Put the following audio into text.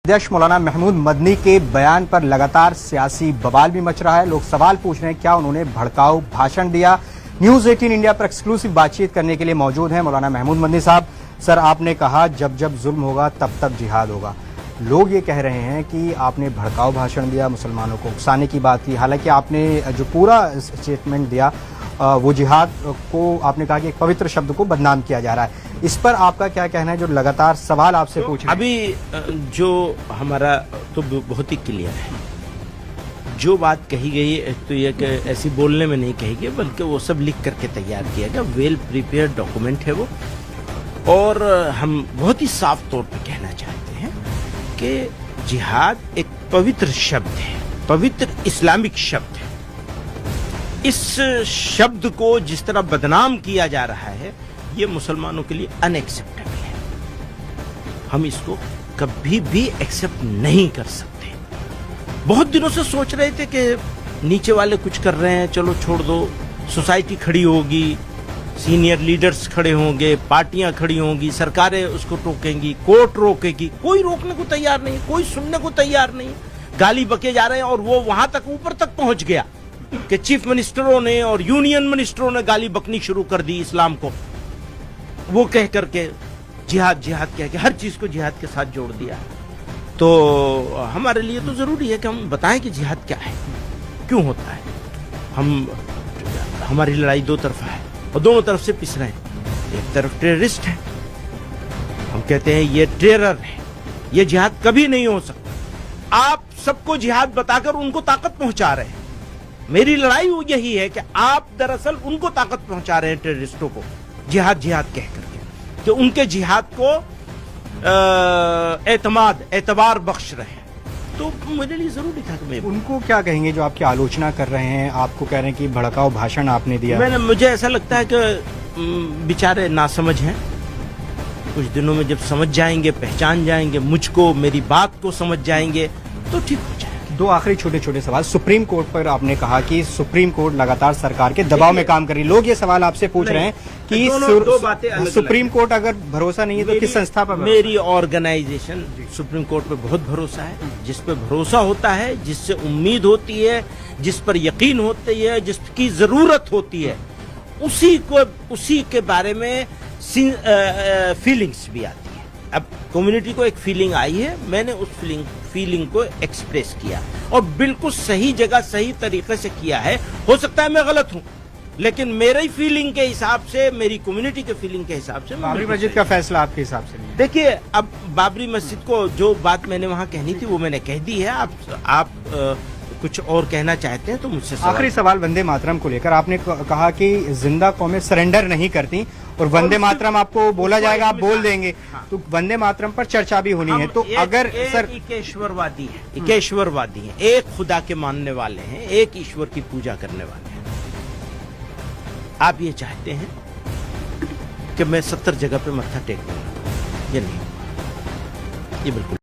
अध्यक्ष मौलाना महमूद मदनी के बयान पर लगातार सियासी बवाल भी मच रहा है। लोग सवाल पूछ रहे हैं क्या उन्होंने भड़काऊ भाषण दिया। न्यूज 18 इंडिया पर एक्सक्लूसिव बातचीत करने के लिए मौजूद हैं मौलाना महमूद मदनी साहब। सर, आपने कहा जब जब जुल्म होगा तब तब जिहाद होगा। लोग ये कह रहे हैं कि आपने भड़काऊ भाषण दिया, मुसलमानों को उकसाने की बात की। हालांकि आपने जो पूरा स्टेटमेंट दिया वो जिहाद को आपने कहा कि एक पवित्र शब्द को बदनाम किया जा रहा है। इस पर आपका क्या कहना है जो लगातार सवाल आपसे पूछ रहे हैं? अभी जो हमारा तो बहुत ही क्लियर है, जो बात कही गई है तो ये कि ऐसी बोलने में नहीं कही गई, बल्कि वो सब लिख करके तैयार किया गया। वेल प्रिपेयर्ड डॉक्यूमेंट है वो। और हम बहुत ही साफ तौर पे कहना चाहते हैं कि जिहाद एक पवित्र शब्द है, पवित्र इस्लामिक शब्द है। इस शब्द को जिस तरह बदनाम किया जा रहा है, ये मुसलमानों के लिए अनएक्सेप्टेबल है। हम इसको कभी भी एक्सेप्ट नहीं कर सकते। बहुत दिनों से सोच रहे थे कि नीचे वाले कुछ कर रहे हैं, चलो छोड़ दो, सोसाइटी खड़ी होगी, सीनियर लीडर्स खड़े होंगे, पार्टियां खड़ी होंगी, सरकारें उसको रोकेंगी, कोर्ट रोकेगी। कोई रोकने को तैयार नहीं, कोई सुनने को तैयार नहीं। गाली बके जा रहे हैं और वो वहां तक ऊपर तक पहुंच गया कि चीफ मिनिस्टरों ने और यूनियन मिनिस्टरों ने गाली बकनी शुरू कर दी इस्लाम को। वो कह करके जिहाद जिहाद कह के हर चीज को जिहाद के साथ जोड़ दिया। तो हमारे लिए तो जरूरी है कि हम बताएं कि जिहाद क्या है, क्यों होता है। हमारी लड़ाई दो तरफा है और दोनों तरफ से पिस रहे हैं। एक तरफ टेररिस्ट है, हम कहते हैं ये टेरर है, ये जिहाद कभी नहीं हो सकता। आप सबको जिहाद बताकर उनको ताकत पहुंचा रहे हैं। मेरी लड़ाई यही है कि आप दरअसल उनको ताकत पहुंचा रहे हैं, टेररिस्टों को, जिहाद जिहाद कह करके, कि उनके जिहाद को एतबार बख्श रहे हैं। तो मेरे लिए जरूरी था कि मैं उनको क्या कहेंगे जो आपकी आलोचना कर रहे हैं, आपको कह रहे हैं कि भड़काऊ भाषण आपने दिया? मुझे ऐसा लगता है कि बेचारे नासमझ हैं। कुछ दिनों में जब समझ जाएंगे, पहचान जाएंगे मुझको, मेरी बात को समझ जाएंगे तो ठीक हो जाएगा। दो आखिरी छोटे छोटे सवाल। सुप्रीम कोर्ट पर आपने कहा कि सुप्रीम कोर्ट लगातार सरकार के दबाव में काम कर रही है। लोग ये सवाल आपसे पूछ रहे हैं कि सुप्रीम कोर्ट अगर भरोसा नहीं है तो किस संस्था पर? मेरी ऑर्गेनाइजेशन सुप्रीम कोर्ट पर बहुत भरोसा है। जिस पर भरोसा होता है, जिससे उम्मीद होती है, जिस पर यकीन होती है, जिसकी जरूरत होती है, उसी के बारे में फीलिंग्स भी आती है। अब कम्युनिटी को एक फीलिंग आई है, मैंने उस फीलिंग को एक्सप्रेस किया और बिल्कुल सही जगह सही तरीके से किया है। हो सकता है मैं गलत हूं, लेकिन मेरी फीलिंग के हिसाब से, मेरी कम्युनिटी के फीलिंग के हिसाब से बाबरी मस्जिद का फैसला आपके हिसाब से नहीं? देखिए, अब बाबरी मस्जिद को जो बात मैंने वहां कहनी थी वो मैंने कह दी है। आप कुछ और कहना चाहते हैं तो मुझसे आखिरी सवाल वंदे मातरम को लेकर। आपने कहा कि जिंदा कौमें सरेंडर नहीं करती और वंदे मातरम आपको बोला जाएगा, आप बोल देंगे। हाँ। तो वंदे मातरम पर चर्चा भी होनी है। तो अगर सर ईश्वरवादी है, ईश्वरवादी है, एक खुदा के मानने वाले हैं, एक ईश्वर की पूजा करने वाले हैं। आप ये चाहते हैं कि मैं 70 जगह पे मत्था टेक दूंगा, ये नहीं, ये बिल्कुल